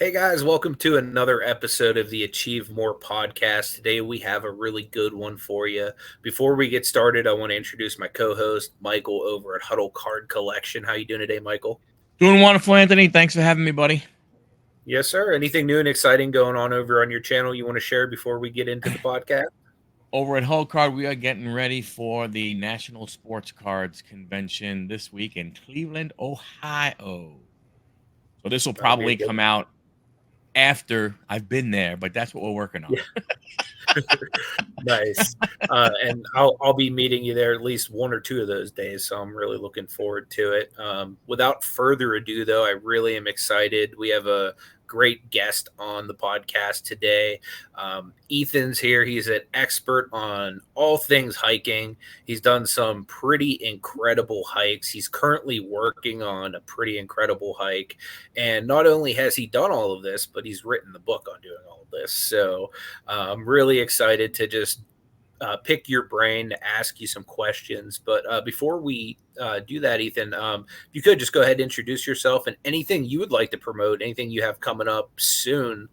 Hey guys, welcome to another episode of the Achieve More podcast. Today we have a really good one for you. Before we get started, I want to introduce my co-host Michael over at Huddle Card Collection. How you doing today, Michael? Doing wonderful, Anthony. Thanks for having me, buddy. Yes, sir. Anything new and exciting going on over on your channel you want to share before we get into the podcast? Over at Hull Card, we are getting ready for the National Sports Cards Convention this week in Cleveland, Ohio. So this will That'll be a probably good come out after I've been there, but that's what we're working on. Nice. And I'll be meeting you there at least one or two of those days, so I'm really looking forward to it. Without further ado, though, I really am excited. We have a great guest on the podcast today. Ethan's here. He's an expert on all things hiking. He's done some pretty incredible hikes. He's currently working on a pretty incredible hike. And not only has he done all of this, but he's written the book on doing all of this. So I'm really excited to just pick your brain to ask you some questions. But before we do that, Ethan, if you could just go ahead and introduce yourself and anything you would like to promote, anything you have coming up soon,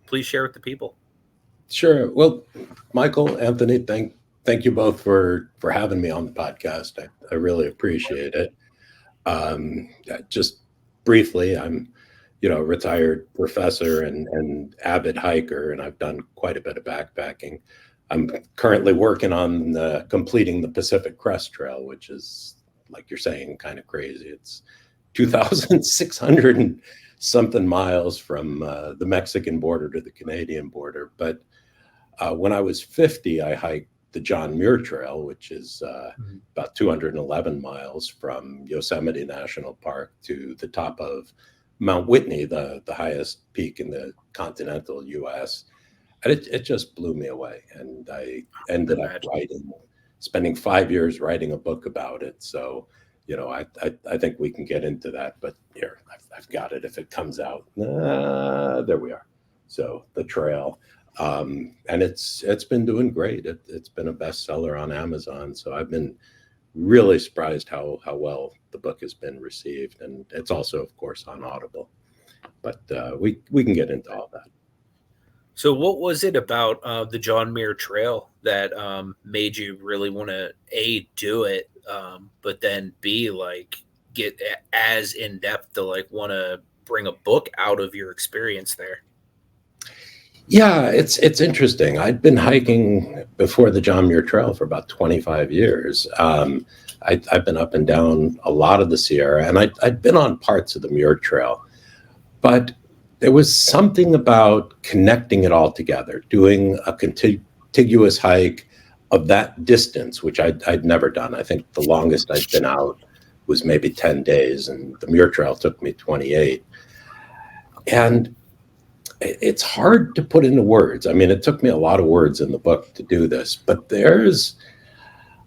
please share with the people. Sure. Well, Michael, Anthony, thank you both for having me on the podcast. I really appreciate it. Just briefly, I'm a retired professor and avid hiker, and I've done quite a bit of backpacking. I'm currently working on completing the Pacific Crest Trail, which is, like you're saying, kind of crazy. It's 2,600 and something miles from the Mexican border to the Canadian border. But when I was 50, I hiked the John Muir Trail, which is about 211 miles from Yosemite National Park to the top of Mount Whitney, the highest peak in the continental U.S., and it just blew me away. And I ended up spending 5 years writing a book about it. So, I think we can get into that. But here, I've got it. If it comes out, there we are. So the trail, and it's been doing great. It's been a bestseller on Amazon. So I've been really surprised how well the book has been received, and it's also, of course, on Audible. But we can get into all that. So what was it about the John Muir Trail that made you really want to A, do it, but then B, like get as in depth to like want to bring a book out of your experience there? Yeah, it's interesting. I'd been hiking before the John Muir Trail for about 25 years. I've been up and down a lot of the Sierra, and I'd been on parts of the Muir Trail, but there was something about connecting it all together, doing a contiguous hike of that distance, which I'd never done. I think the longest I'd been out was maybe 10 days, and the Muir Trail took me 28. And it's hard to put into words. I mean, it took me a lot of words in the book to do this, but there's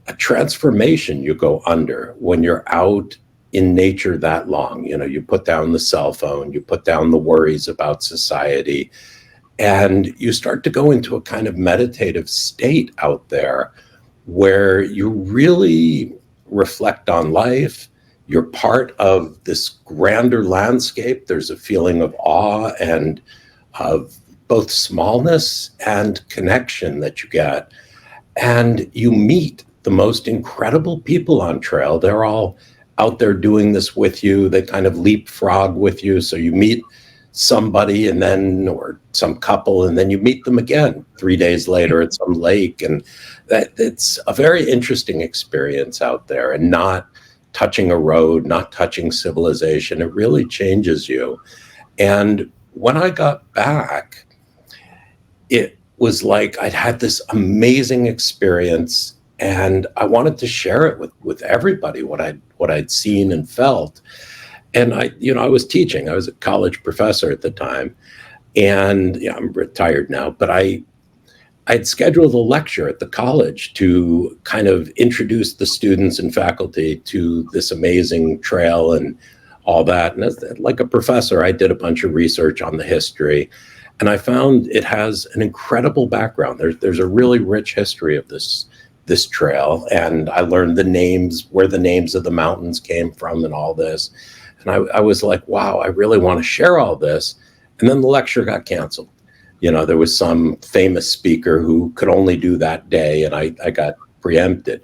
a transformation you go under when you're out in nature that long. You put down the cell phone, you put down the worries about society, and you start to go into a kind of meditative state out there where you really reflect on life. You're part of this grander landscape. There's a feeling of awe and of both smallness and connection that you get. And you meet the most incredible people on trail. They're all out there doing this with you. They kind of leapfrog with you. So you meet somebody or some couple, and then you meet them again 3 days later at some lake. And it's a very interesting experience out there, and not touching a road, not touching civilization. It really changes you. And when I got back, it was like I'd had this amazing experience, and I wanted to share it with everybody, what I'd seen and felt. And I was teaching. I was a college professor at the time, and I'm retired now, but I'd scheduled a lecture at the college to kind of introduce the students and faculty to this amazing trail and all that. And like a professor, I did a bunch of research on the history, and I found it has an incredible background. There's a really rich history of this trail, and I learned where the names of the mountains came from and all this. And I was like, wow, I really want to share all this. And then the lecture got canceled. There was some famous speaker who could only do that day, and I got preempted.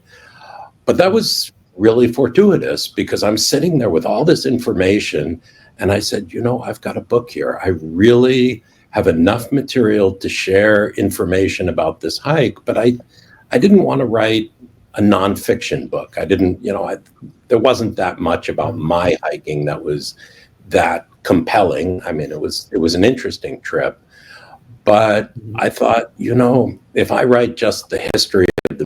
But that was really fortuitous, because I'm sitting there with all this information, and I said, I've got a book here. I really have enough material to share information about this hike, but I didn't want to write a nonfiction book. I didn't, there wasn't that much about my hiking that was that compelling. I mean, it was an interesting trip, but I thought, if I write just the history of the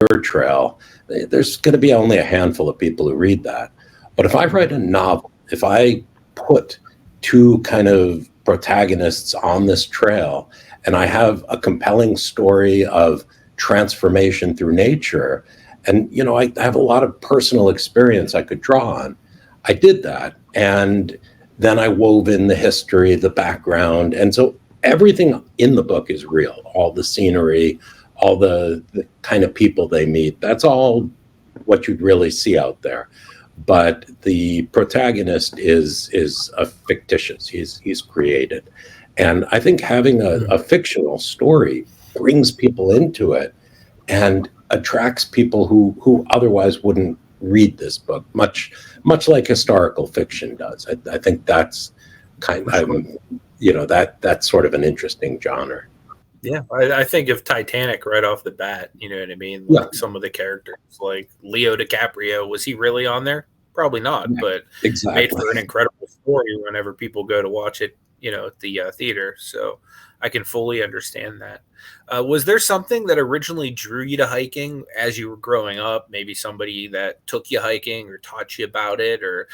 Muir Trail, there's going to be only a handful of people who read that. But if I write a novel, if I put two kind of protagonists on this trail, and I have a compelling story of transformation through nature, and I have a lot of personal experience I could draw on, I did that. And then I wove in the history, the background, and so everything in the book is real. All the scenery, all the kind of people they meet, that's all what you'd really see out there. But the protagonist is a fictitious. He's created. And I think having a fictional story brings people into it and attracts people who otherwise wouldn't read this book, much like historical fiction does. I think that's that's sort of an interesting genre. Yeah, I think of Titanic right off the bat. You know what I mean? Like some of the characters, like Leo DiCaprio, was he really on there? Probably not, but exactly. made for an incredible story whenever people go to watch it, at the theater. So I can fully understand that. Was there something that originally drew you to hiking as you were growing up? Maybe somebody that took you hiking or taught you about it, or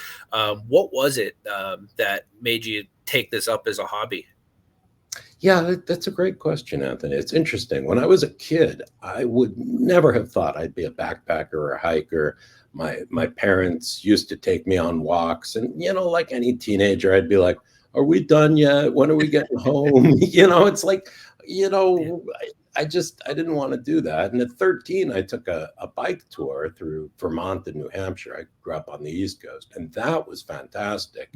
what was it that made you take this up as a hobby? Yeah, that's a great question, Anthony. It's interesting. When I was a kid, I would never have thought I'd be a backpacker or a hiker. My parents used to take me on walks, and like any teenager, I'd be like, "Are we done yet? When are we getting home?" It's like, I didn't want to do that. And at 13, I took a bike tour through Vermont and New Hampshire. I grew up on the East Coast, and that was fantastic.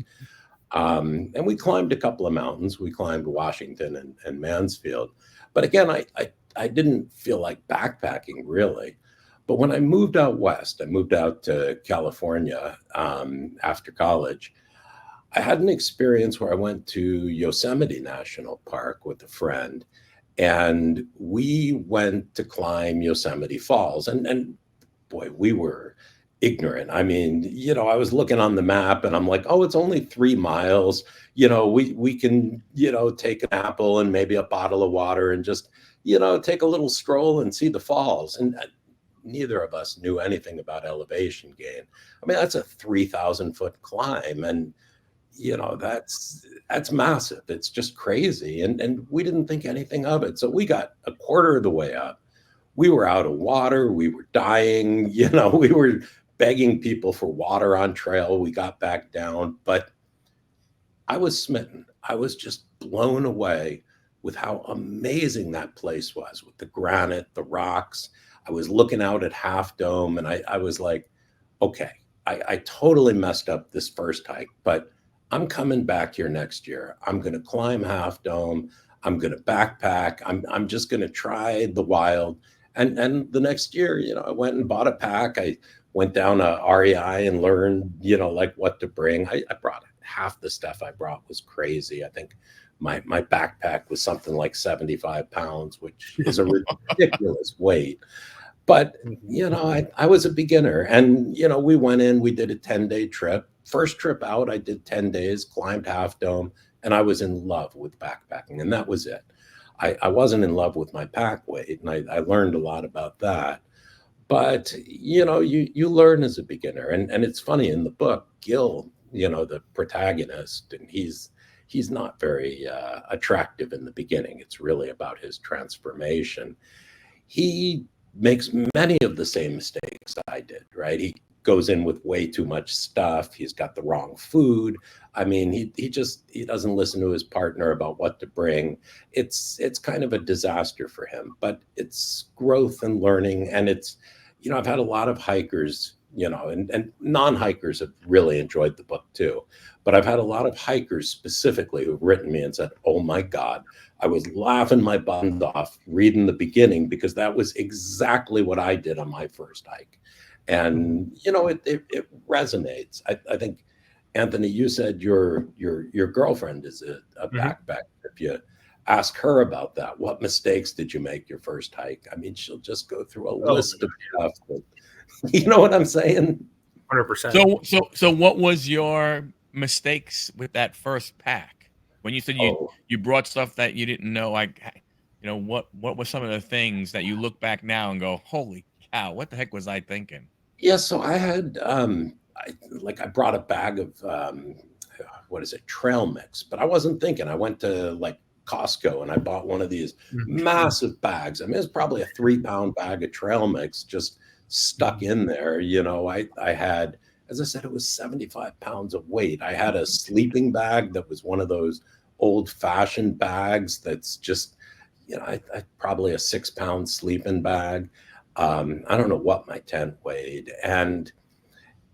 And we climbed a couple of mountains. We climbed Washington and Mansfield. But again, I didn't feel like backpacking really. But when I moved out west, I moved out to California after college, I had an experience where I went to Yosemite National Park with a friend, and we went to climb Yosemite Falls. And boy, we were ignorant. I mean, I was looking on the map and I'm like, oh, it's only 3 miles. We can, take an apple and maybe a bottle of water and just, take a little stroll and see the falls. And neither of us knew anything about elevation gain. I mean, that's a 3,000-foot climb. And, that's massive. It's just crazy. And we didn't think anything of it. So we got a quarter of the way up. We were out of water. We were dying. We were begging people for water on trail. We got back down, but I was smitten. I was just blown away with how amazing that place was, with the granite, the rocks. I was looking out at Half Dome, and I was like, okay, I totally messed up this first hike, but I'm coming back here next year. I'm going to climb Half Dome. I'm going to backpack. I'm just going to try the wild. And the next year, I went and bought a pack. I went down to REI and learned, like what to bring. I brought half the stuff I brought was crazy. I think my backpack was something like 75 pounds, which is a ridiculous weight. But, I was a beginner, and, we went in, we did a 10-day trip. First trip out, I did 10 days, climbed Half Dome, and I was in love with backpacking, and that was it. I wasn't in love with my pack weight, and I learned a lot about that. But, you learn as a beginner. And it's funny, in the book, Gil, the protagonist, and he's not very attractive in the beginning. It's really about his transformation. He makes many of the same mistakes I did, right? He goes in with way too much stuff. He's got the wrong food. I mean, he doesn't listen to his partner about what to bring. It's kind of a disaster for him, but it's growth and learning. And it's, I've had a lot of hikers and non-hikers have really enjoyed the book too. But I've had a lot of hikers specifically who've written me and said, "Oh my God, I was laughing my buns off reading the beginning because that was exactly what I did on my first hike." And it resonates. I think, Anthony, you said your girlfriend is a backpacker. If you ask her about that, what mistakes did you make your first hike? I mean, she'll just go through a list of stuff that, you know what I'm saying? 100%. So what was your mistakes with that first pack? When you said you brought stuff that you didn't know, like, what were some of the things that you look back now and go, holy cow, what the heck was I thinking? Yeah, so I had I brought a bag of what is it, trail mix, but I wasn't thinking. I went to like Costco and I bought one of these massive bags. I mean, it's probably a 3-pound bag of trail mix just stuck in there. I had, as I said, it was 75 pounds of weight. I had a sleeping bag that was one of those old-fashioned bags that's just, I probably a 6-pound sleeping bag. I don't know what my tent weighed. And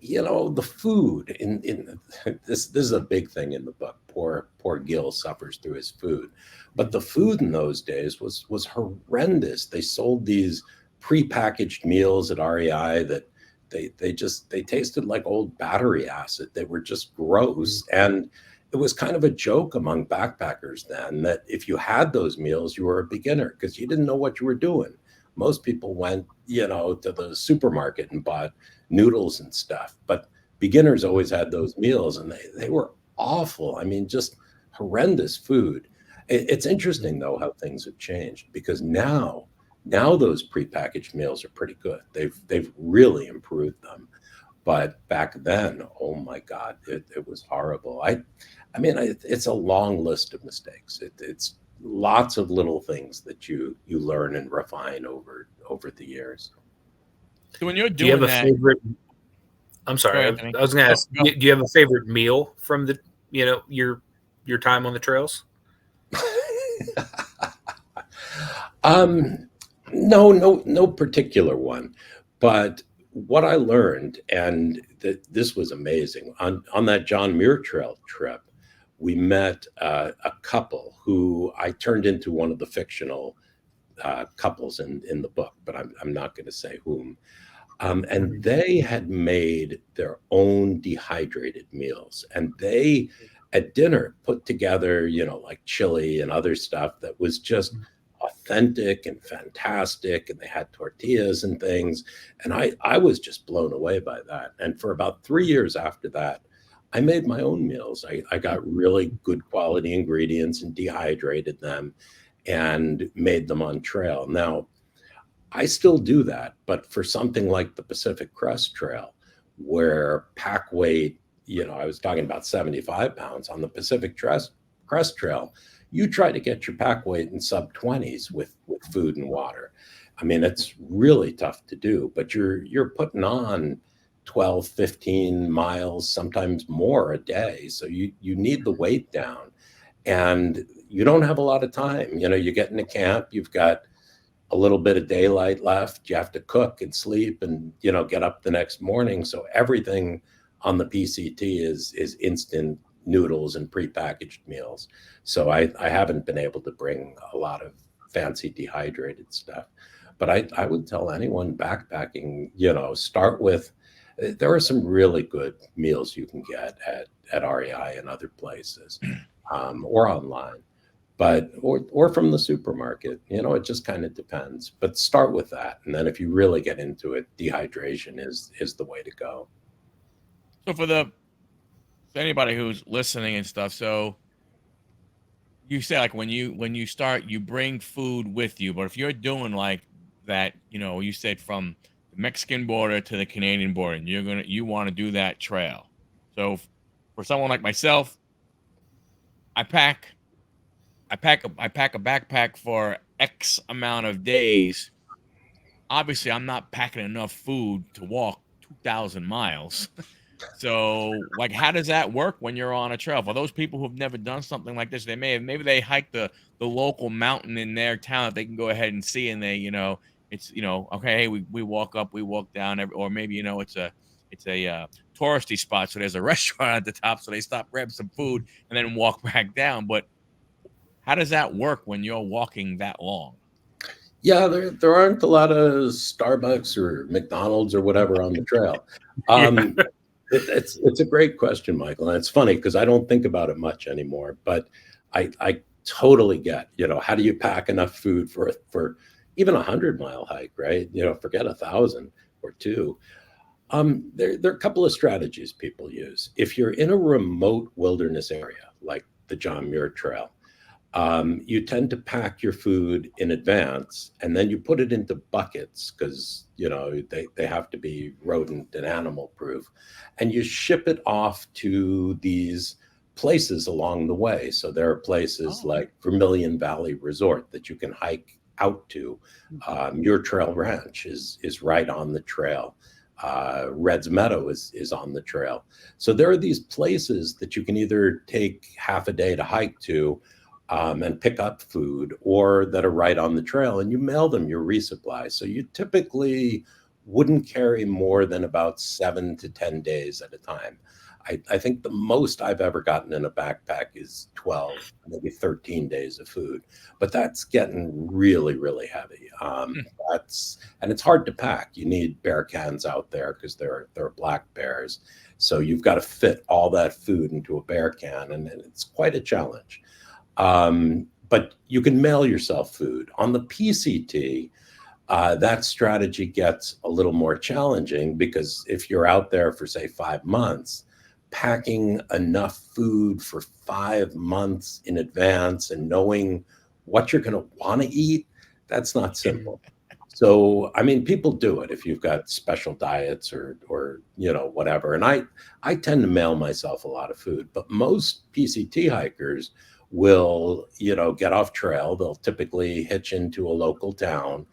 the food in this is a big thing in the book. Poor Gil suffers through his food, but the food in those days was horrendous. They sold these prepackaged meals at REI that they tasted like old battery acid. They were just gross. And it was kind of a joke among backpackers then that if you had those meals, you were a beginner because you didn't know what you were doing. Most people went, to the supermarket and bought noodles and stuff, but beginners always had those meals and they were awful. I mean, just horrendous food. It's interesting though how things have changed because now those prepackaged meals are pretty good. They've really improved them. But back then, oh my God, it was horrible. It's a long list of mistakes. It's lots of little things that you learn and refine over the years. So when you're Do you have doing a that, favorite? I'm sorry, Go ahead, I was going to ask. go. Do you have a favorite meal from the your time on the trails? No particular one, but what I learned, and this was amazing on that John Muir Trail trip, we met a couple who I turned into one of the fictional couples in the book, but I'm not going to say whom. And they had made their own dehydrated meals, and they at dinner put together, like chili and other stuff that was just authentic and fantastic, and they had tortillas and things, and I was just blown away by that. And for about 3 years after that, I made my own meals. I got really good quality ingredients and dehydrated them and made them on trail. Now I still do that, but for something like the Pacific Crest Trail, where pack weight, I was talking about 75 pounds on the Pacific Crest Trail, you try to get your pack weight in sub 20s with food and water. I mean, it's really tough to do, but you're putting on 12, 15 miles, sometimes more a day. So you need the weight down and you don't have a lot of time. You get into camp, you've got a little bit of daylight left. You have to cook and sleep and, get up the next morning. So everything on the PCT is instant noodles and prepackaged meals. So I haven't been able to bring a lot of fancy dehydrated stuff. But I would tell anyone backpacking, start with, there are some really good meals you can get at REI and other places or online. But or from the supermarket, it just kind of depends. But start with that, and then if you really get into it, dehydration is the way to go. So for anybody who's listening and stuff, so you say like when you start, you bring food with you, but if you're doing like that, you said from the Mexican border to the Canadian border, and you want to do that trail. So for someone like myself, I pack a backpack for X amount of days. Obviously, I'm not packing enough food to walk 2,000 miles. So, like, how does that work when you're on a trail? For those people who've never done something like this, maybe they hike the local mountain in their town that they can go ahead and see, and they, it's, okay, hey, we walk up, we walk down, or maybe, it's a it's a touristy spot, so there's a restaurant at the top, so they stop, grab some food, and then walk back down. But how does that work when you're walking that long? Yeah, there aren't a lot of Starbucks or McDonald's or whatever on the trail. Um, it's a great question, Michael, and it's funny because I don't think about it much anymore. But I totally get, how do you pack enough food for even 100-mile hike, right? Forget 1,000 or two. There are a couple of strategies people use. If you're in a remote wilderness area like the John Muir Trail, you tend to pack your food in advance and then you put it into buckets because they have to be rodent and animal proof, and you ship it off to these places along the way. So there are places like Vermilion Valley Resort that you can hike out to. Your Trail Ranch is right on the trail. Red's Meadow is on the trail. So there are these places that you can either take half a day to hike to, and pick up food, or that are right on the trail, and you mail them your resupply. So you typically wouldn't carry more than about 7 to 10 days at a time. I think the most I've ever gotten in a backpack is 12, maybe 13 days of food, but that's getting really, really heavy. And it's hard to pack. You need bear cans out there because there are black bears. So you've got to fit all that food into a bear can, and it's quite a challenge. But you can mail yourself food. On the PCT, that strategy gets a little more challenging because if you're out there for, say, 5 months, packing enough food for 5 months in advance and knowing what you're going to want to eat, that's not simple. So, I mean, people do it if you've got special diets or whatever. And I tend to mail myself a lot of food, but most PCT hikers will, get off trail. They'll typically hitch into a local town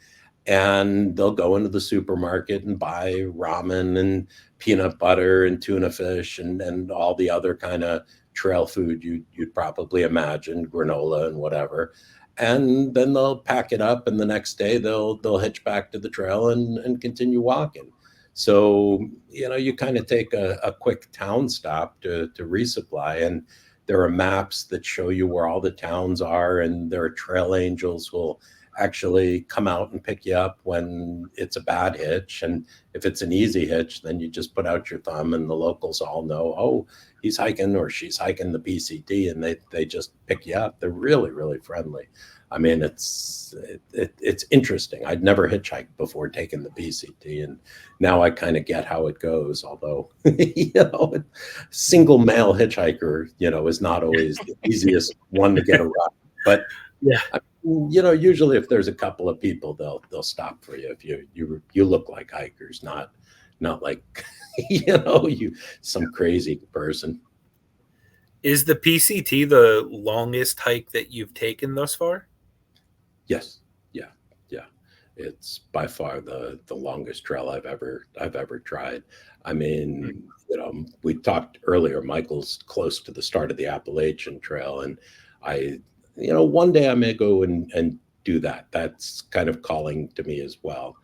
and they'll go into the supermarket and buy ramen and peanut butter and tuna fish and all the other kind of trail food you'd probably imagine, granola and whatever. And then they'll pack it up, and the next day they'll hitch back to the trail and continue walking. So, you kind of take a quick town stop to resupply, and there are maps that show you where all the towns are, and there are trail angels who will actually come out and pick you up when it's a bad hitch. And if it's an easy hitch, then you just put out your thumb and the locals all know, oh, he's hiking or she's hiking the PCT, and they just pick you up. They're really, really friendly. I mean, it's interesting. I'd never hitchhiked before taking the PCT, and now I kind of get how it goes. Although, single male hitchhiker, is not always the easiest one to get around. But yeah, usually if there's a couple of people, they'll stop for you if you look like hikers, not like you some crazy person. Is the PCT the longest hike that you've taken thus far? Yes. Yeah. It's by far the longest trail I've ever tried. I mean, we talked earlier, Michael's close to the start of the Appalachian Trail, and one day I may go and do that. That's kind of calling to me as well.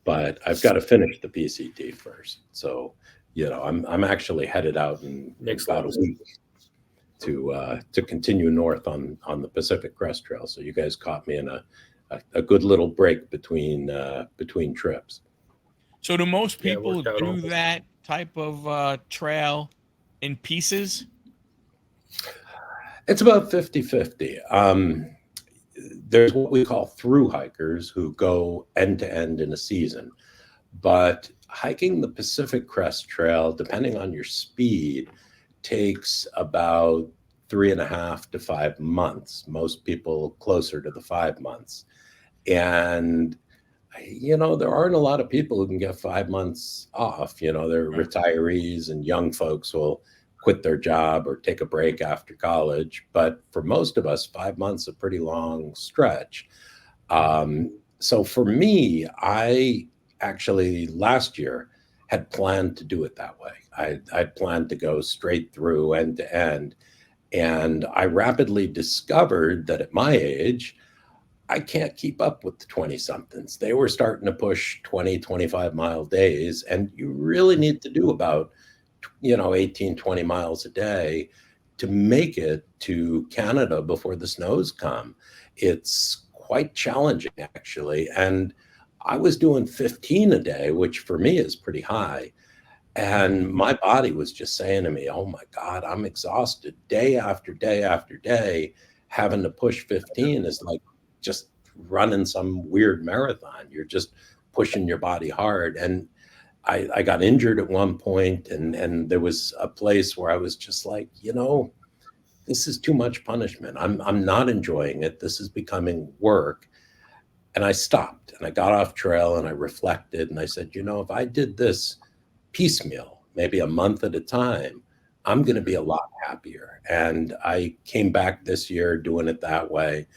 But I've got to finish the PCT first. So, I'm actually headed out in about a week to continue north on the Pacific Crest Trail. So you guys caught me in a good little break between trips. So do most people do that type of trail in pieces? It's about 50-50. There's what we call through hikers who go end to end in a season. But hiking the Pacific Crest Trail, depending on your speed, takes about 3.5 to 5 months. Most people closer to the 5 months. And, there aren't a lot of people who can get 5 months off. There are retirees and young folks who will quit their job or take a break after college. But for most of us, 5 months is a pretty long stretch. So for me, I actually last year had planned to do it that way. I'd planned to go straight through end to end. And I rapidly discovered that at my age, I can't keep up with the 20 somethings. They were starting to push 20, 25-mile days. And you really need to do about, 18, 20 miles a day to make it to Canada before the snows come. It's quite challenging, actually. And I was doing 15 a day, which for me is pretty high. And my body was just saying to me, oh my God, I'm exhausted day after day after day. Having to push 15 is like just running some weird marathon. You're just pushing your body hard. And I got injured at one point, and there was a place where I was just like, this is too much punishment. I'm not enjoying it. This is becoming work. And I stopped and I got off trail and I reflected and I said, if I did this piecemeal, maybe a month at a time, I'm going to be a lot happier. And I came back this year doing it that way.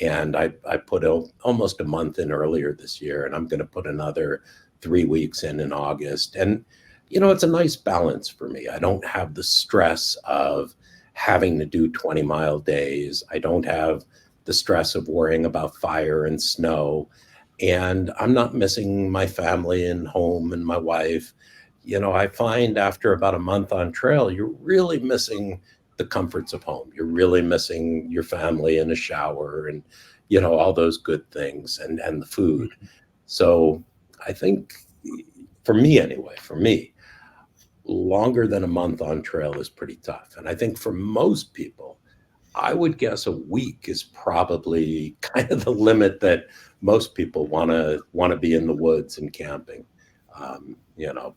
And I put almost a month in earlier this year, and I'm going to put another 3 weeks in August. And, it's a nice balance for me. I don't have the stress of having to do 20-mile days. I don't have the stress of worrying about fire and snow. And I'm not missing my family and home and my wife. I find after about a month on trail, you're really missing the comforts of home. You're really missing your family and a shower and, all those good things and the food. So I think for me, longer than a month on trail is pretty tough. And I think for most people, I would guess a week is probably kind of the limit that most people want to be in the woods and camping,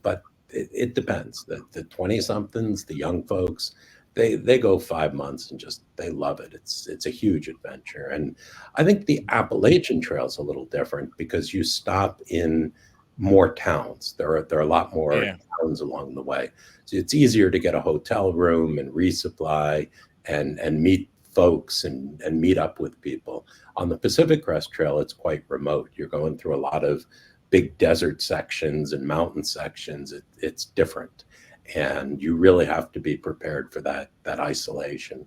but it depends. The 20 somethings, the young folks, they go 5 months and they love it. It's a huge adventure. And I think the Appalachian Trail is a little different because you stop in more towns. There are a lot more towns along the way. So it's easier to get a hotel room and resupply and meet folks and meet up with people. On the Pacific Crest Trail, it's quite remote. You're going through a lot of big desert sections and mountain sections. It's different. And you really have to be prepared for that isolation.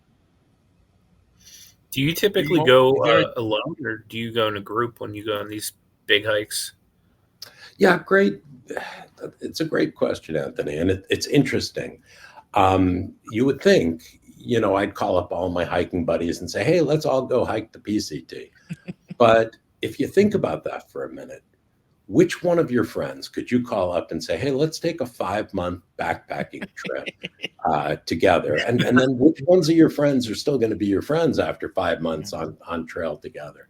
Do you typically go alone, or do you go in a group when you go on these big hikes? Yeah, great. It's a great question, Anthony, and it's interesting. You would think, I'd call up all my hiking buddies and say, hey, let's all go hike the PCT. But if you think about that for a minute, which one of your friends could you call up and say, hey, let's take a 5-month backpacking trip together? And then which ones of your friends are still going to be your friends after 5 months on trail together?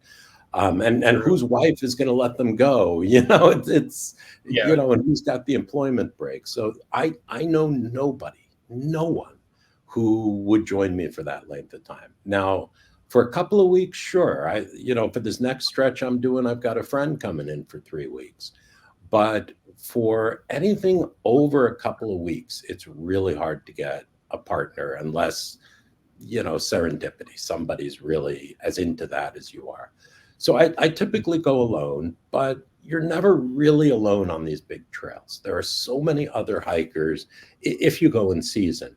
And whose wife is going to let them go? It's and who's got the employment break? So I know no one who would join me for that length of time. Now, for a couple of weeks, sure. For this next stretch I'm doing, I've got a friend coming in for 3 weeks. But for anything over a couple of weeks, it's really hard to get a partner unless, serendipity. Somebody's really as into that as you are. So I typically go alone, but you're never really alone on these big trails. There are so many other hikers, if you go in season,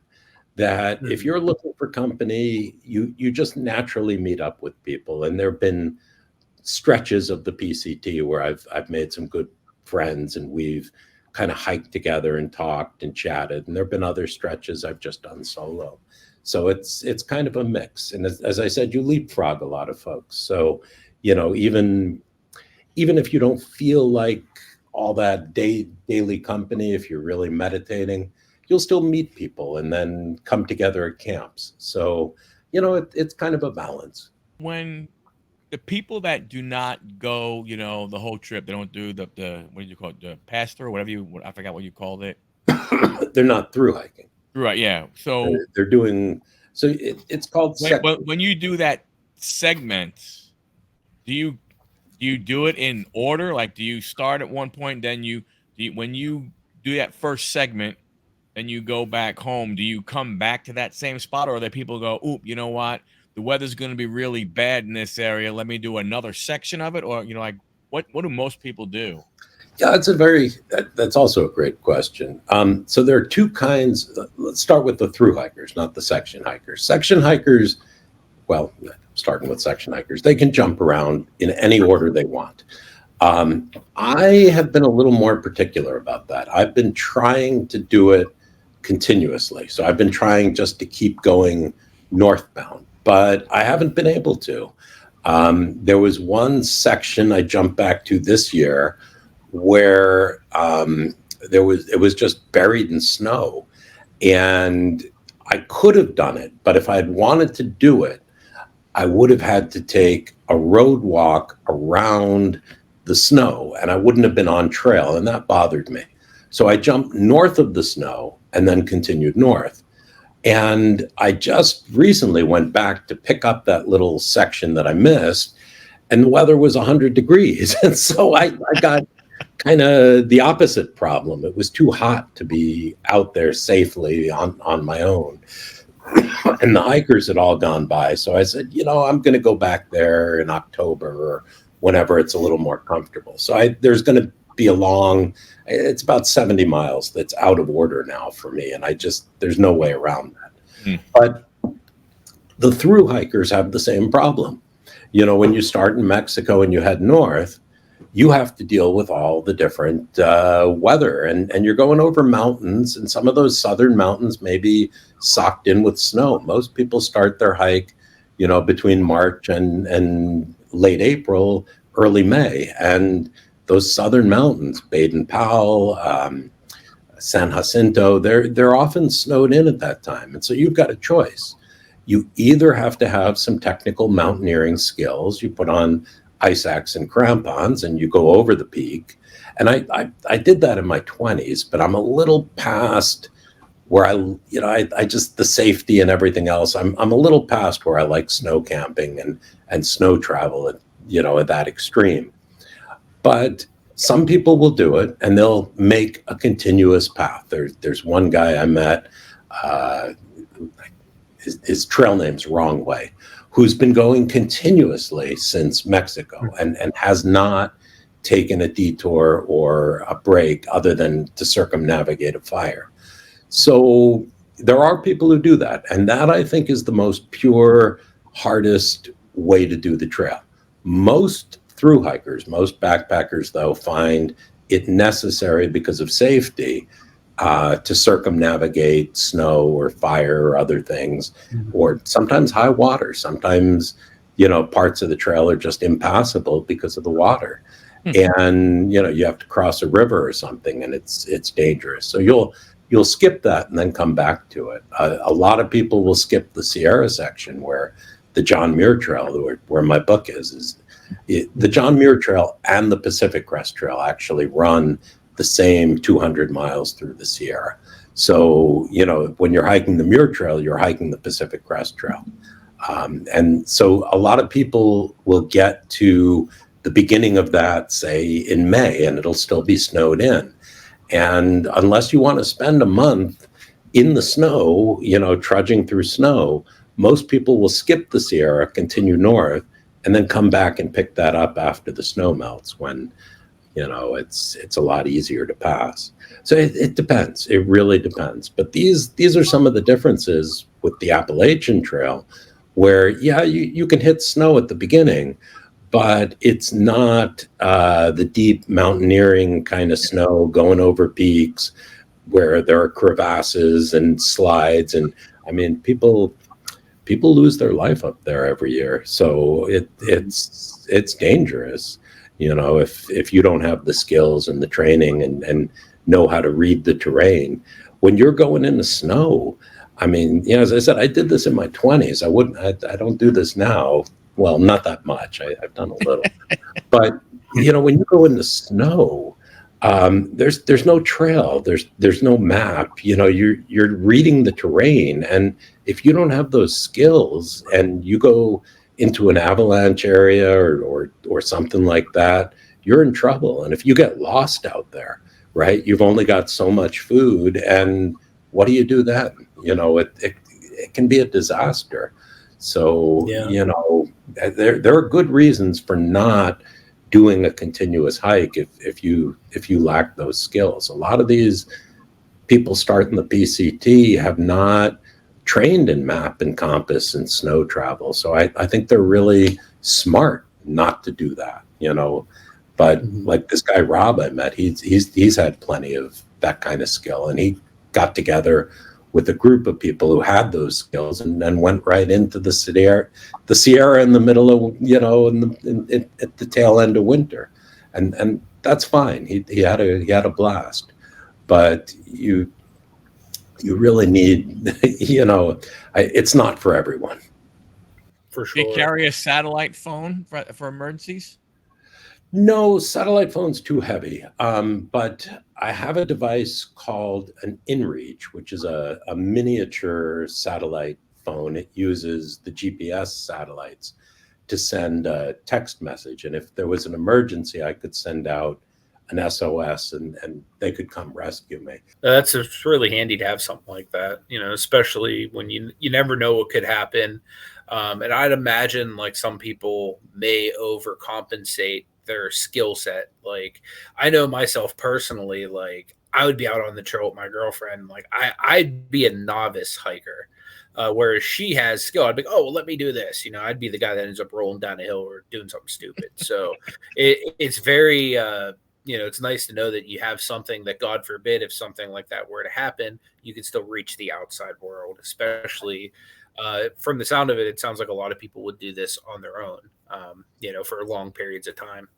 that if you're looking for company, you just naturally meet up with people. And there have been stretches of the PCT where I've made some good friends and we've kind of hiked together and talked and chatted. And there have been other stretches I've just done solo. So it's kind of a mix. And as I said, you leapfrog a lot of folks. So, even if you don't feel like all that daily company, if you're really meditating, you'll still meet people and then come together at camps. So, it's kind of a balance. When the people that do not go, the whole trip, they don't do the what do you call it, the pass through, I forgot what you called it. They're not through hiking. Right. Yeah. So they're doing. So it's called. When you do that segment, do you do it in order? Like, do you start at one point, then when you do that first segment, and you go back home, do you come back to that same spot, or are there people go, oop, you know what? The weather's going to be really bad in this area. Let me do another section of it. Or, what do most people do? Yeah, that's also a great question. So there are two kinds. Let's start with the through hikers, not the section hikers. Section hikers, starting with section hikers. They can jump around in any order they want. I have been a little more particular about that. I've been trying to do it continuously. So I've been trying just to keep going northbound, but I haven't been able to. There was one section I jumped back to this year where it was just buried in snow, and I could have done it, but if I had wanted to do it, I would have had to take a road walk around the snow, and I wouldn't have been on trail, and that bothered me. So I jumped north of the snow and then continued north. And I just recently went back to pick up that little section that I missed, and the weather was 100 degrees. And so I got kind of the opposite problem. It was too hot to be out there safely on my own. And the hikers had all gone by. So I said, I'm going to go back there in October or whenever it's a little more comfortable. So there's going to be it's about 70 miles that's out of order now for me. And there's no way around that. But the through hikers have the same problem. When you start in Mexico and you head north, you have to deal with all the different weather, and you're going over mountains, and some of those southern mountains may be socked in with snow. Most people start their hike, between March and late April, early May, and those southern mountains, Baden-Powell, San Jacinto, they're often snowed in at that time. And so you've got a choice. You either have to have some technical mountaineering skills. You put on ice axe and crampons and you go over the peak. And I did that in my 20s, but I'm a little past where I just, the safety and everything else, I'm a little past where I like snow camping and snow travel at that extreme. But some people will do it and they'll make a continuous path. There's one guy I met, his trail name's Wrong Way, who's been going continuously since Mexico and has not taken a detour or a break other than to circumnavigate a fire. So there are people who do that. And that, I think, is the most pure, hardest way to do the trail. Most through hikers, most backpackers, though, find it necessary because of safety to circumnavigate snow or fire or other things, or sometimes high water. Sometimes, parts of the trail are just impassable because of the water. And, you have to cross a river or something and it's dangerous. So you'll skip that and then come back to it. A lot of people will skip the Sierra section where the John Muir Trail, where my book is the John Muir Trail and the Pacific Crest Trail actually run the same 200 miles through the Sierra. So, when you're hiking the Muir Trail, you're hiking the Pacific Crest Trail. And so a lot of people will get to the beginning of that, say, in May, and it'll still be snowed in. And unless you want to spend a month in the snow, trudging through snow, most people will skip the Sierra, continue north, and then come back and pick that up after the snow melts when, it's a lot easier to pass. So it depends. It really depends. But these are some of the differences with the Appalachian Trail where, you can hit snow at the beginning, but it's not the deep mountaineering kind of snow going over peaks where there are crevasses and slides. And I mean, people lose their life up there every year. So it's dangerous, if you don't have the skills and the training and know how to read the terrain. When you're going in the snow, I mean, as I said, I did this in my 20s. I don't do this now. Well, not that much. I've done a little. But, when you go in the snow, there's no trail. There's no map. You're reading the terrain. And if you don't have those skills and you go into an avalanche area or something like that, you're in trouble. And if you get lost out there, right, you've only got so much food. And what do you do then? It can be a disaster. So, there are good reasons for not doing a continuous hike if you lack those skills. A lot of these people starting the PCT have not trained in map and compass and snow travel. So I think they're really smart not to do that, But like this guy Rob I met, he's had plenty of that kind of skill, and he got together with a group of people who had those skills, and then went right into the Sierra in the middle of at the tail end of winter, and that's fine. He had a blast, but you really need it's not for everyone. For sure. Do you carry a satellite phone for emergencies? No, satellite phone's too heavy. But I have a device called an InReach, which is a miniature satellite phone. It uses the GPS satellites to send a text message. And if there was an emergency, I could send out an SOS and they could come rescue me. It's really handy to have something like that, especially when you never know what could happen. And I'd imagine like some people may overcompensate their skill set. Like I know myself personally, like I would be out on the trail with my girlfriend. Like I'd be a novice hiker, whereas she has skill. I'd be, oh, well, let me do this. I'd be the guy that ends up rolling down a hill or doing something stupid. So it's very, it's nice to know that you have something that, God forbid, if something like that were to happen, you can still reach the outside world, especially from the sound of it. It sounds like a lot of people would do this on their own, for long periods of time.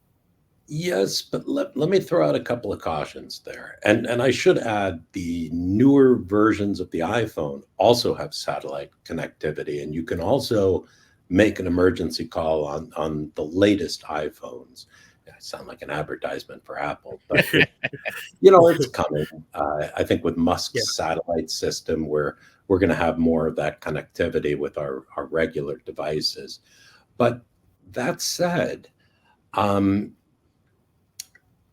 Yes, but let me throw out a couple of cautions there. And I should add the newer versions of the iPhone also have satellite connectivity, and you can also make an emergency call on the latest iPhones. I sound like an advertisement for Apple, but it's coming. I think with Musk's satellite system, we're going to have more of that connectivity with our regular devices. But that said,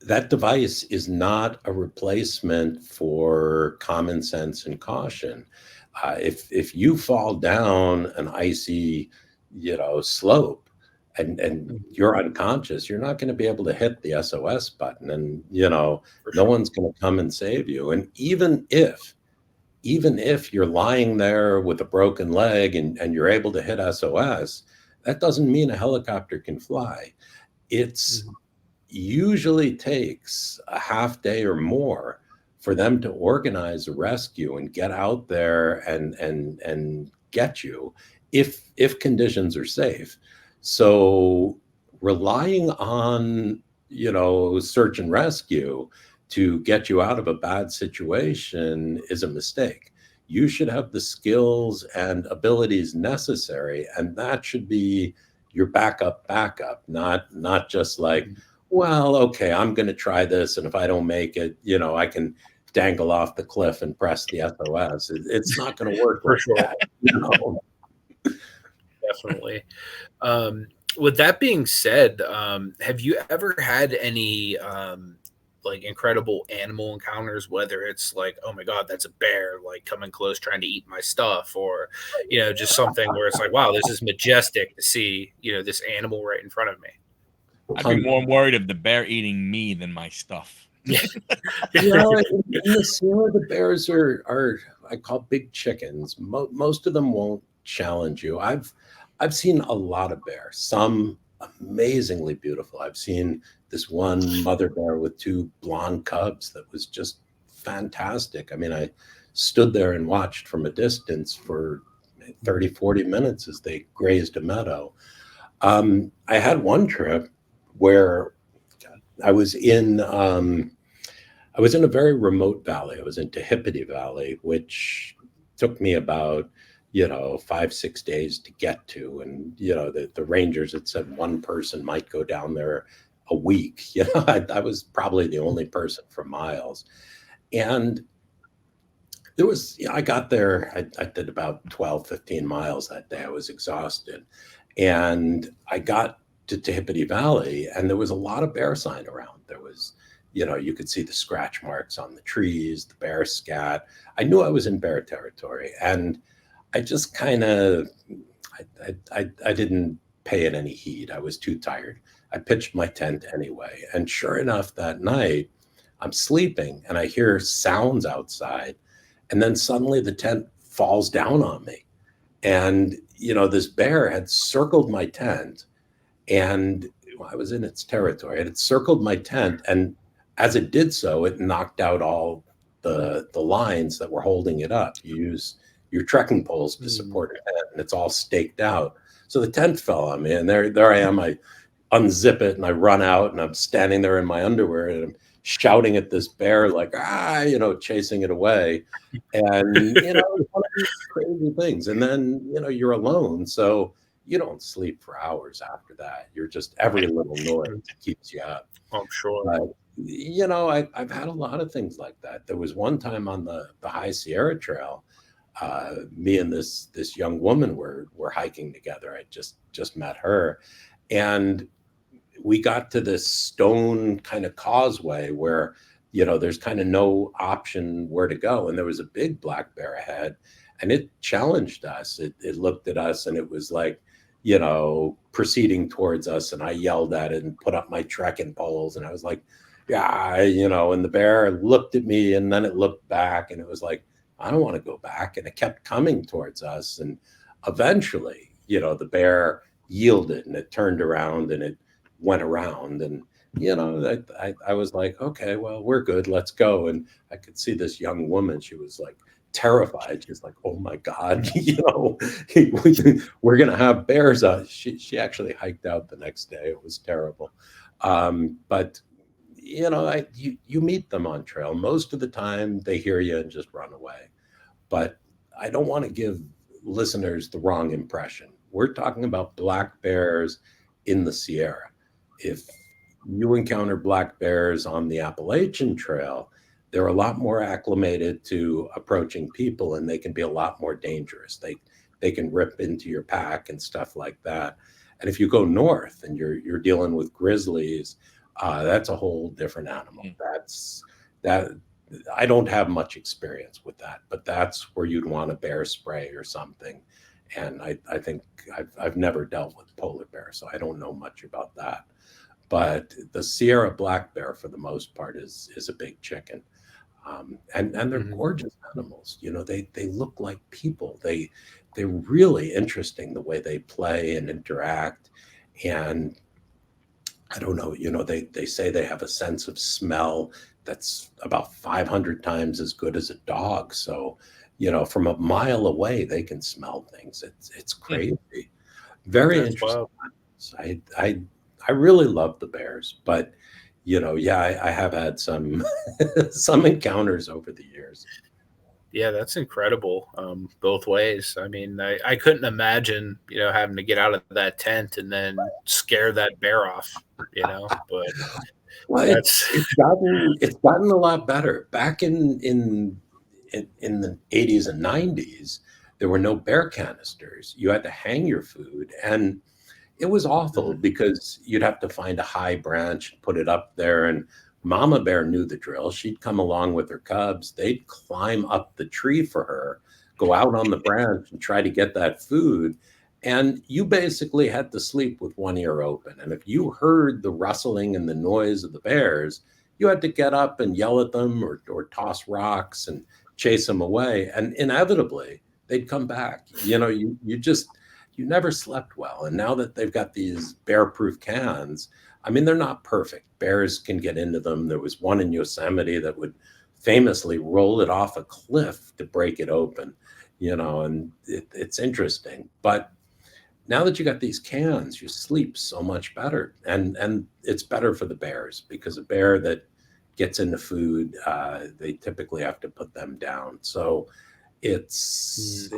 that device is not a replacement for common sense and caution. If you fall down an icy, slope and you're unconscious, you're not going to be able to hit the SOS button, and no one's going to come and save you. And even if you're lying there with a broken leg and you're able to hit SOS, that doesn't mean a helicopter can fly. It's usually takes a half day or more for them to organize a rescue and get out there and get you if conditions are safe. So relying on search and rescue to get you out of a bad situation is a mistake. You should have the skills and abilities necessary, and that should be your backup, not just like, well, okay, I'm going to try this, and if I don't make it, I can dangle off the cliff and press the SOS. It's not going to work for sure. That, Definitely. With that being said, have you ever had any like incredible animal encounters, whether it's like, oh my God, that's a bear, like coming close trying to eat my stuff, or just something where it's like, wow, this is majestic to see this animal right in front of me? I'd be more worried of the bear eating me than my stuff. In the Sierra, the bears are I call big chickens. Most of them won't challenge you. I've seen a lot of bears, some amazingly beautiful. I've seen this one mother bear with two blonde cubs that was just fantastic. I mean, I stood there and watched from a distance for 30, 40 minutes as they grazed a meadow. I had one trip where I was in a very remote valley. I was in Tehipite Valley, which took me about 5-6 days to get to. And the rangers had said one person might go down there a week. I was probably the only person for miles. And there was, I got there, I did about 12, 15 miles that day. I was exhausted. And I got to Tehipite Valley, and there was a lot of bear sign around. There was, you could see the scratch marks on the trees, the bear scat. I knew I was in bear territory, and I just kind of, I didn't pay it any heed. I was too tired. I pitched my tent anyway. And sure enough, that night, I'm sleeping, and I hear sounds outside. And then suddenly the tent falls down on me. And, this bear had circled my tent, and I was in its territory. It had circled my tent, and as it did so, it knocked out all the lines that were holding it up. You use your trekking poles to support a tent, and it's all staked out. So the tent fell on me, and there I am. I unzip it and I run out, and I'm standing there in my underwear, and I'm shouting at this bear like, chasing it away. And, it's one of these crazy things. And then, you're alone. So you don't sleep for hours after that. You're just, every little noise keeps you up. I'm sure. But, I've had a lot of things like that. There was one time on the High Sierra Trail, me and this young woman were hiking together. I just met her, and we got to this stone kind of causeway where, there's kind of no option where to go. And there was a big black bear ahead, and it challenged us. It looked at us, and it was like, proceeding towards us. And I yelled at it and put up my trekking poles. And I was like, yeah, and the bear looked at me, and then it looked back, and it was like, I don't want to go back. And it kept coming towards us. And eventually, the bear yielded, and it turned around, and it went around. And I was like, okay, well, we're good, let's go. And I could see this young woman, she was like terrified. She's like, oh my God, we're gonna have bears out. She actually hiked out the next day. It was terrible. But you meet them on trail. Most of the time they hear you and just run away. But I don't want to give listeners the wrong impression. We're talking about black bears in the Sierra. If you encounter black bears on the Appalachian Trail, they're a lot more acclimated to approaching people, and they can be a lot more dangerous. They can rip into your pack and stuff like that. And if you go north and you're dealing with grizzlies, that's a whole different animal. That I don't have much experience with that, but that's where you'd want a bear spray or something. And I think I've never dealt with polar bear, so I don't know much about that. But the Sierra black bear, for the most part, is a big chicken. And they're gorgeous animals. They look like people. They're really interesting the way they play and interact. And I don't know, they say they have a sense of smell that's about 500 times as good as a dog. So, from a mile away, they can smell things. It's crazy. Very That's interesting. wild. I really love the bears, but I have had some some encounters over the years. Yeah, that's incredible. Both ways. I mean, I couldn't imagine, having to get out of that tent and then scare that bear off, but Well, that's it's gotten a lot better. Back in the 80s and 90s, there were no bear canisters. You had to hang your food, and it was awful because you'd have to find a high branch, put it up there, and Mama Bear knew the drill. She'd come along with her cubs. They'd climb up the tree for her, go out on the branch and try to get that food. And you basically had to sleep with one ear open. And if you heard the rustling and the noise of the bears, you had to get up and yell at them or toss rocks and chase them away. And inevitably, they'd come back. You never slept well. And now that they've got these bear-proof cans, I mean, they're not perfect. Bears can get into them. There was one in Yosemite that would famously roll it off a cliff to break it open, and it's interesting. But now that you got these cans, you sleep so much better. And it's better for the bears, because a bear that gets into food, they typically have to put them down. So it's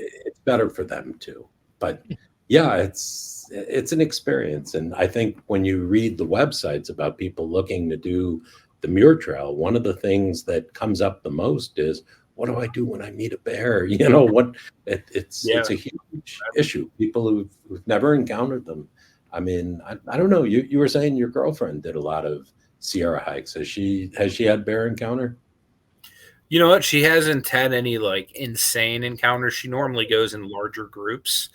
better for them too. But yeah, it's an experience. And I think when you read the websites about people looking to do the Muir Trail, one of the things that comes up the most is, what do I do when I meet a bear? It's a huge issue. People who've never encountered them. I mean, I don't know. You were saying your girlfriend did a lot of Sierra hikes. Has she had bear encounter? You know what? She hasn't had any like insane encounters. She normally goes in larger groups.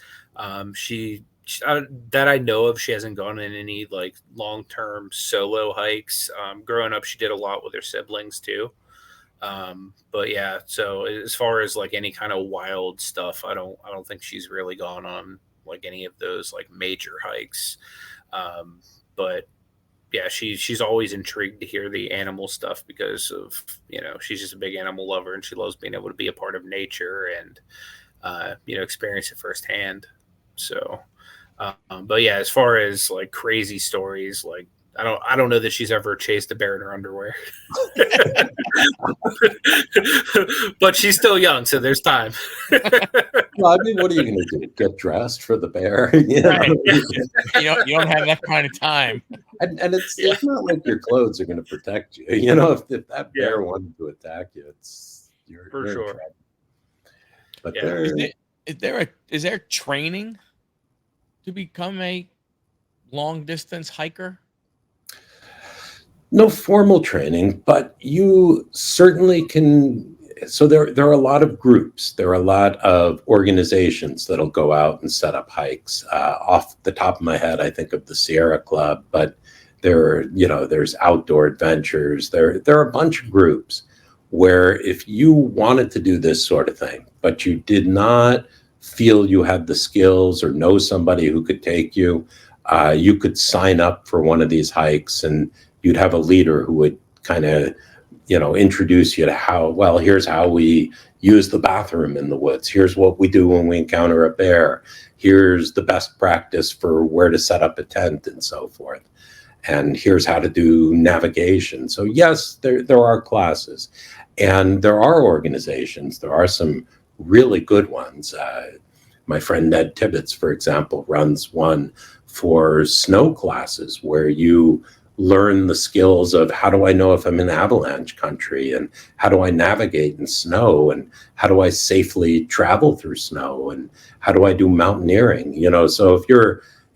She that I know of, she hasn't gone in any like long-term solo hikes. Growing up, she did a lot with her siblings too. But yeah, so as far as like any kind of wild stuff, I don't think she's really gone on like any of those like major hikes. But yeah, she's always intrigued to hear the animal stuff because of, she's just a big animal lover and she loves being able to be a part of nature and experience it firsthand. So, but yeah, as far as like crazy stories, like I don't know that she's ever chased a bear in her underwear. But she's still young, so there's time. Well, I mean, what are you going to do? Get dressed for the bear? You know? Right. You don't have that kind of time. And it's not like your clothes are going to protect you. If that bear wanted to attack you, you're For in sure. trouble. But is there training to become a long distance hiker? No formal training, but you certainly can. So there are a lot of groups. There are a lot of organizations that'll go out and set up hikes. Off the top of my head, I think of the Sierra Club, but there's Outdoor Adventures. There are a bunch of groups where if you wanted to do this sort of thing, but you did not feel you had the skills or know somebody who could take you, you could sign up for one of these hikes, and you'd have a leader who would kind of, introduce you to here's how we use the bathroom in the woods. Here's what we do when we encounter a bear. Here's the best practice for where to set up a tent and so forth. And here's how to do navigation. So yes, there are classes and there are organizations. There are some really good ones. My friend Ned Tibbetts, for example, runs one for snow classes where you learn the skills of how do I know if I'm in avalanche country, and how do I navigate in snow, and how do I safely travel through snow, and how do I do mountaineering. So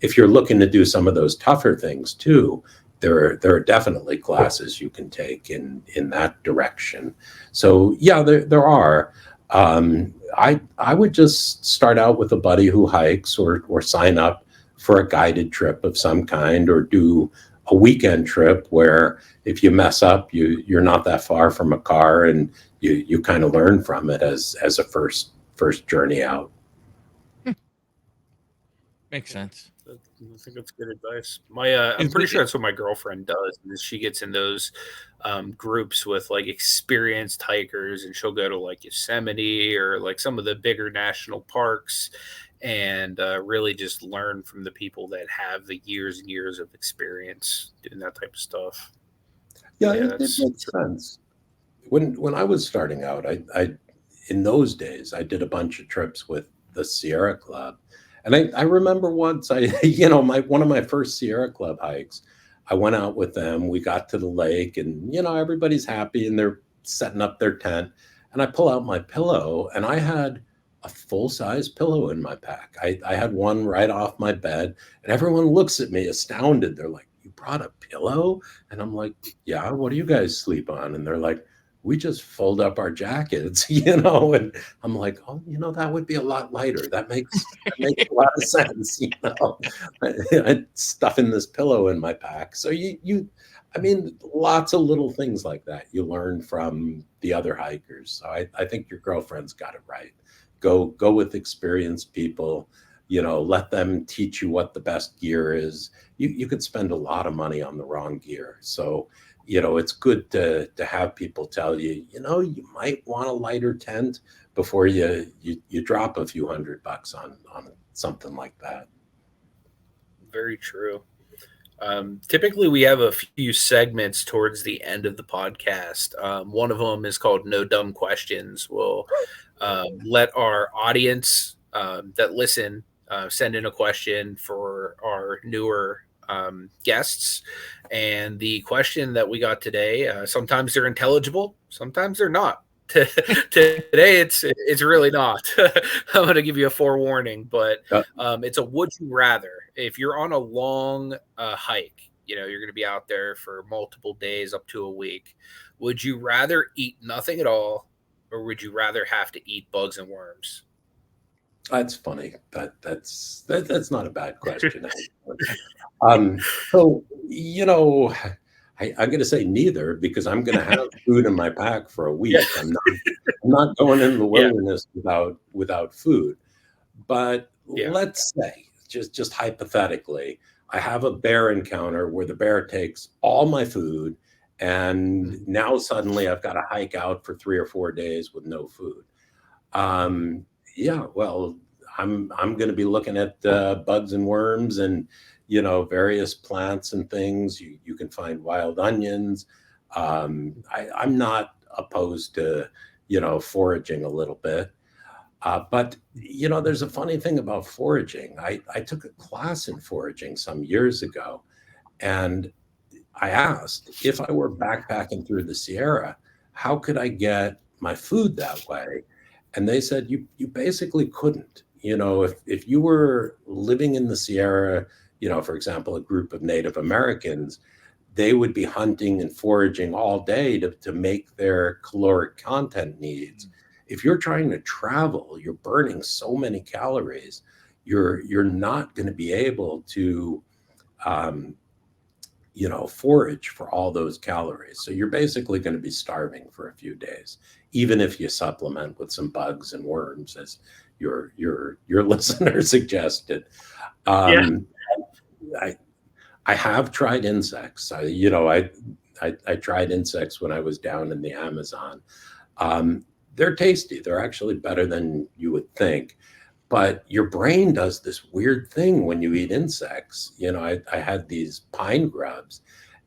if you're looking to do some of those tougher things too, there are definitely classes you can take in that direction. So yeah, there are. I would just start out with a buddy who hikes, or sign up for a guided trip of some kind, or do a weekend trip where if you mess up, you're not that far from a car, and you kind of learn from it as a first journey out. Makes sense. I think that's good advice. I'm pretty sure that's what my girlfriend does. Is she gets in those groups with like experienced hikers, and she'll go to like Yosemite or like some of the bigger national parks, and really just learn from the people that have the years and years of experience doing that type of stuff. Yeah, it makes sense. When I was starting out, I in those days I did a bunch of trips with the Sierra Club. And I remember once one of my first Sierra Club hikes, I went out with them. We got to the lake, and everybody's happy and they're setting up their tent. And I pull out my pillow, and I had a full-size pillow in my pack. I had one right off my bed, and everyone looks at me astounded. They're like, "You brought a pillow?" And I'm like, "Yeah, what do you guys sleep on?" And they're like, "We just fold up our jackets," and I'm like, "Oh, that would be a lot lighter. That makes a lot of sense." I'm stuffing this pillow in my pack. So I mean, lots of little things like that you learn from the other hikers. So I think your girlfriend's got it right. Go with experienced people, let them teach you what the best gear is. You could spend a lot of money on the wrong gear. So it's good to have people tell you, you might want a lighter tent before you drop a few $100 on something like that. Very true. Typically, we have a few segments towards the end of the podcast. One of them is called No Dumb Questions. We'll let our audience that listen send in a question for our newer guests. And the question that we got today, sometimes they're intelligible, sometimes they're not. Today it's really not. I'm going to give you a forewarning, but it's a would you rather. If you're on a long hike, you're going to be out there for multiple days up to a week, would you rather eat nothing at all, or would you rather have to eat bugs and worms? That's funny. That's not a bad question. So I'm going to say neither, because I'm going to have food in my pack for a week. I'm not going into the wilderness without food. But let's say, just hypothetically, I have a bear encounter where the bear takes all my food, and now suddenly I've got to hike out for 3 or 4 days with no food. Yeah, well, I'm going to be looking at bugs and worms and various plants and things. You can find wild onions. I'm not opposed to foraging a little bit. But there's a funny thing about foraging. I took a class in foraging some years ago, and I asked, if I were backpacking through the Sierra, how could I get my food that way? And they said you basically couldn't. If you were living in the Sierra, for example, a group of Native Americans, they would be hunting and foraging all day to make their caloric content needs. If you're trying to travel, you're burning so many calories, you're not going to be able to forage for all those calories. So you're basically going to be starving for a few days, even if you supplement with some bugs and worms, as your listener suggested. I have tried insects. I tried insects when I was down in the Amazon. They're tasty. They're actually better than you would think. But your brain does this weird thing when you eat insects. I had these pine grubs,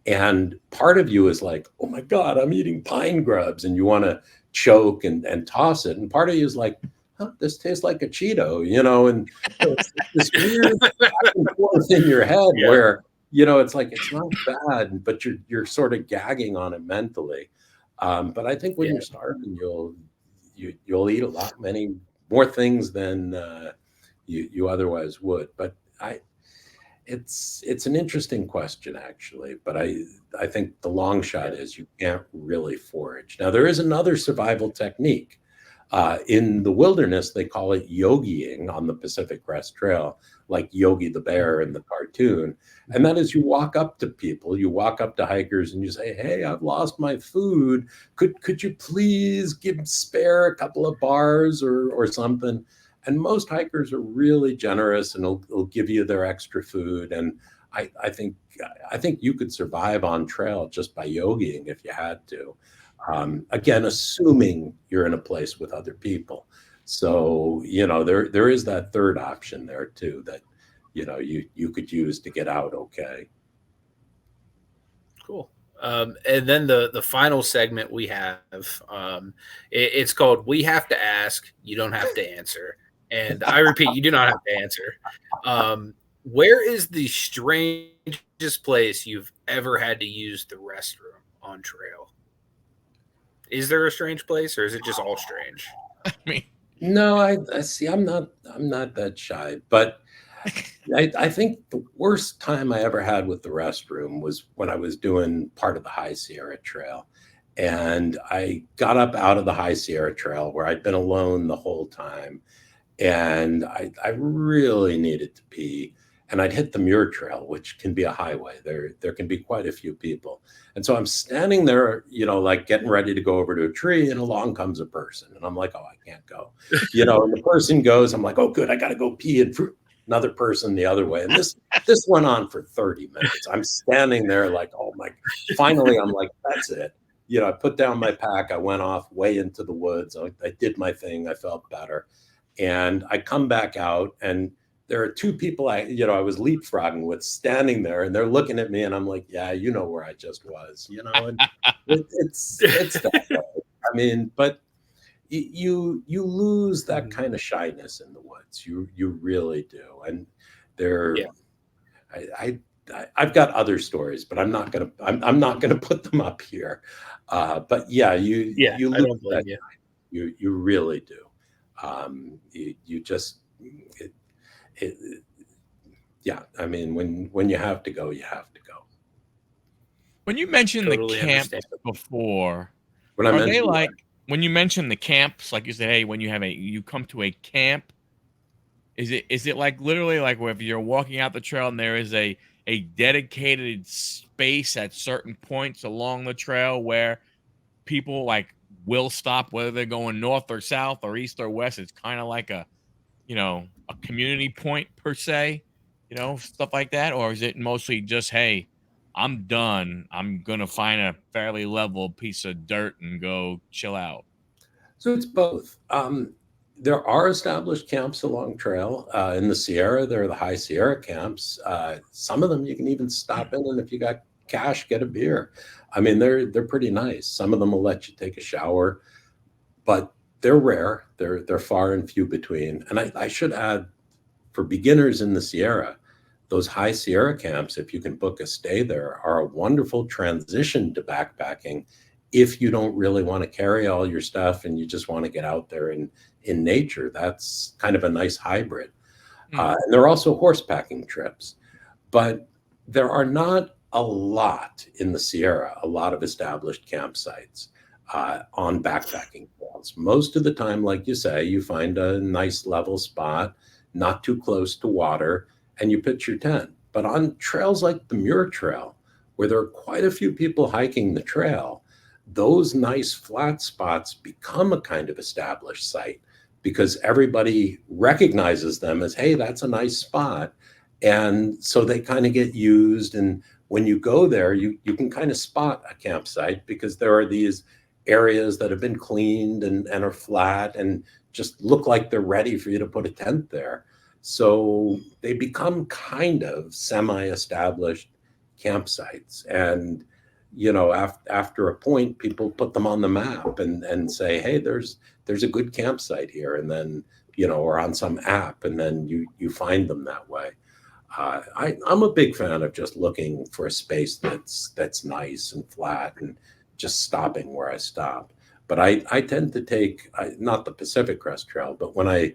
and part of you is like, oh my God, I'm eating pine grubs. And you want to choke and toss it. And part of you is like, huh, this tastes like a Cheeto, and so it's this weird back and forth in your head where, it's like, it's not bad, but you're sort of gagging on it mentally. But I think when you're starving, you'll eat many more things than you otherwise would. But it's an interesting question, actually. But I think the long shot is you can't really forage. Now, there is another survival technique. In the wilderness, they call it yogiing on the Pacific Crest Trail, like Yogi the Bear in the cartoon. And that is, you walk up to people, you walk up to hikers, and you say, hey, I've lost my food. Could you please spare a couple of bars or something? And most hikers are really generous, and will give you their extra food. And I think you could survive on trail just by yogiing if you had to. Again, assuming you're in a place with other people. So, there is that third option there too, that, you could use to get out. Okay. Cool. And then the final segment we have, it's called We Have to Ask, You Don't Have to Answer. And I repeat, you do not have to answer. Where is the strangest place you've ever had to use the restroom on trail? Is there a strange place, or is it just all strange? I mean, no, I see. I'm not that shy, but I think the worst time I ever had with the restroom was when I was doing part of the High Sierra Trail. And I got up out of the High Sierra Trail where I'd been alone the whole time. And I really needed to pee. And I'd hit the Muir Trail, which can be a highway. There can be quite a few people. And so I'm standing there, like getting ready to go over to a tree, and along comes a person. And I'm like, oh, I can't go. And the person goes, I'm like, oh, good, I got to go pee. And another person the other way. And this went on for 30 minutes. I'm standing there like, oh my, finally, I'm like, that's it. I put down my pack. I went off way into the woods. I did my thing. I felt better. And I come back out, and there are two people I was leapfrogging with standing there, and they're looking at me, and I'm like, yeah, you know where I just was, and it's that way. I mean, but you lose that kind of shyness in the woods. You really do. And I've got other stories, but I'm not gonna put them up here. But you lose that. You really do. You just I mean, when you have to go, you have to go. When you mentioned the camps before, when you mentioned the camps, like you said, hey, when you come to a camp, Is it like literally like where if you're walking out the trail and there is a dedicated space at certain points along the trail where people like will stop whether they're going north or south or east or west? It's kind of like a, a community point per se, stuff like that? Or is it mostly just, hey, I'm done. I'm going to find a fairly level piece of dirt and go chill out? So it's both. There are established camps along trail. In the Sierra, there are the High Sierra camps. Some of them you can even stop in, and if you got cash, get a beer. I mean, they're pretty nice. Some of them will let you take a shower, but they're rare. They're far and few between. And I should add, for beginners in the Sierra, those High Sierra camps, if you can book a stay there, are a wonderful transition to backpacking if you don't really want to carry all your stuff and you just want to get out there in nature. That's kind of a nice hybrid. And there are also horsepacking trips, but there are not a lot in the Sierra, a lot of established campsites on backpacking trails. Most of the time, like you say, you find a nice level spot, not too close to water, and you pitch your tent. But on trails like the Muir Trail, where there are quite a few people hiking the trail, those nice flat spots become a kind of established site because everybody recognizes them as, hey, that's a nice spot. And so they kind of get used. And when you go there, you can kind of spot a campsite because there are these areas that have been cleaned and are flat and just look like they're ready for you to put a tent there. So they become kind of semi-established campsites. And after a point, people put them on the map and say, hey, there's a good campsite here. And then, or on some app, and then you find them that way. I'm a big fan of just looking for a space that's nice and flat and just stopping where I stop. But I tend to take, not the Pacific Crest Trail, but when I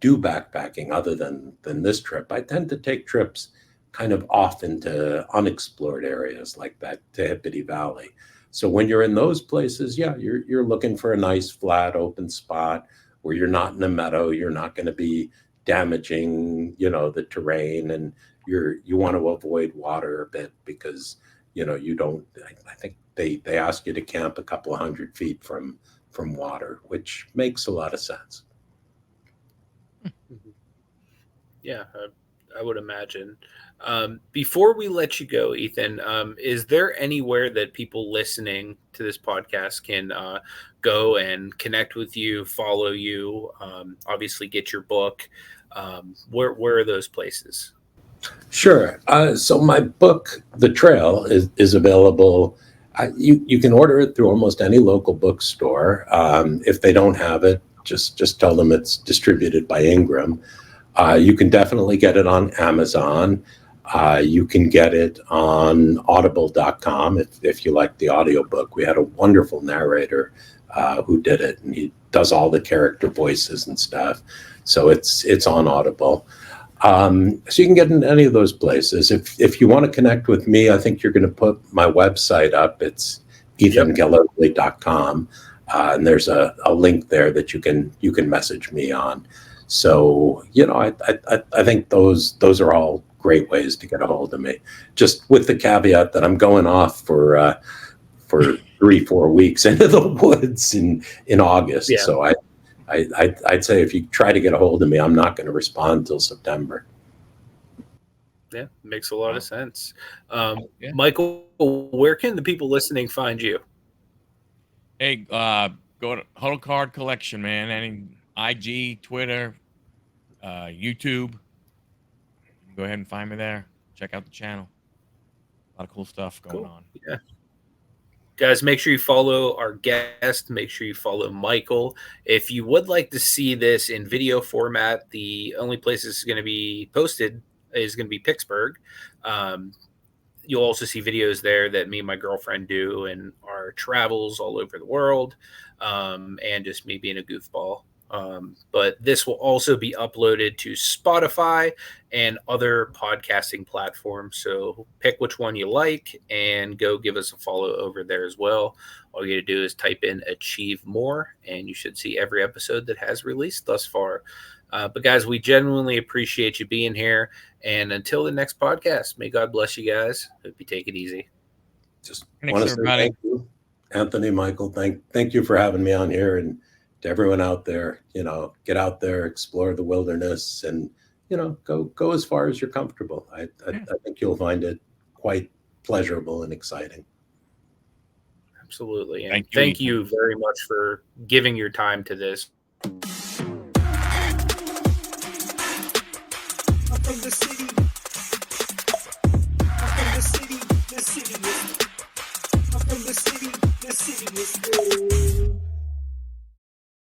do backpacking other than this trip, I tend to take trips kind of off into unexplored areas like that Tehipite Valley. So when you're in those places, yeah, you're looking for a nice flat open spot where you're not in a meadow, you're not going to be damaging, the terrain, and you want to avoid water a bit because, you don't, I think they ask you to camp a couple of 100 feet from water, which makes a lot of sense. Yeah, I would imagine. Before we let you go, Ethan, is there anywhere that people listening to this podcast can go and connect with you, follow you, obviously get your book? Where are those places? Sure. So my book, The Trail, is available. You can order it through almost any local bookstore. If they don't have it, just tell them it's distributed by Ingram. You can definitely get it on Amazon. You can get it on audible.com if you like the audiobook. We had a wonderful narrator who did it, and he does all the character voices and stuff. So it's on Audible. So you can get in any of those places. If you want to connect with me, I think you're going to put my website up. It's ethangallogly.com. And there's a link there that you can message me on. So, I think those are all great ways to get a hold of me, just with the caveat that I'm going off for 3-4 weeks into the woods in August. Yeah. So I'd say if you try to get a hold of me, I'm not going to respond until September. Yeah, makes a lot of sense. Michael, where can the people listening find you? Hey, go to Huddle Card Collection, man. Any IG, Twitter, YouTube. You can go ahead and find me there. Check out the channel. A lot of cool stuff going on. Yeah. Guys, make sure you follow our guest. Make sure you follow Michael. If you would like to see this in video format, the only place this is going to be posted is going to be Picksburgh. You'll also see videos there that me and my girlfriend do and our travels all over the world, and just me being a goofball. But this will also be uploaded to Spotify and other podcasting platforms. So pick which one you like and go give us a follow over there as well. All you got to do is type in Achieve More, and you should see every episode that has released thus far. But guys, we genuinely appreciate you being here. And until the next podcast, may God bless you guys. Hope you take it easy. Just Thanks, want to say everybody. thank you, Anthony, Michael. Thank you for having me on here, and to everyone out there. Get out there, explore the wilderness, and go as far as you're comfortable. I think you'll find it quite pleasurable and exciting. Absolutely. And thank you very much for giving your time to this. I'm from the city. I'm from the city. The city is. I'm from the city. The city is good.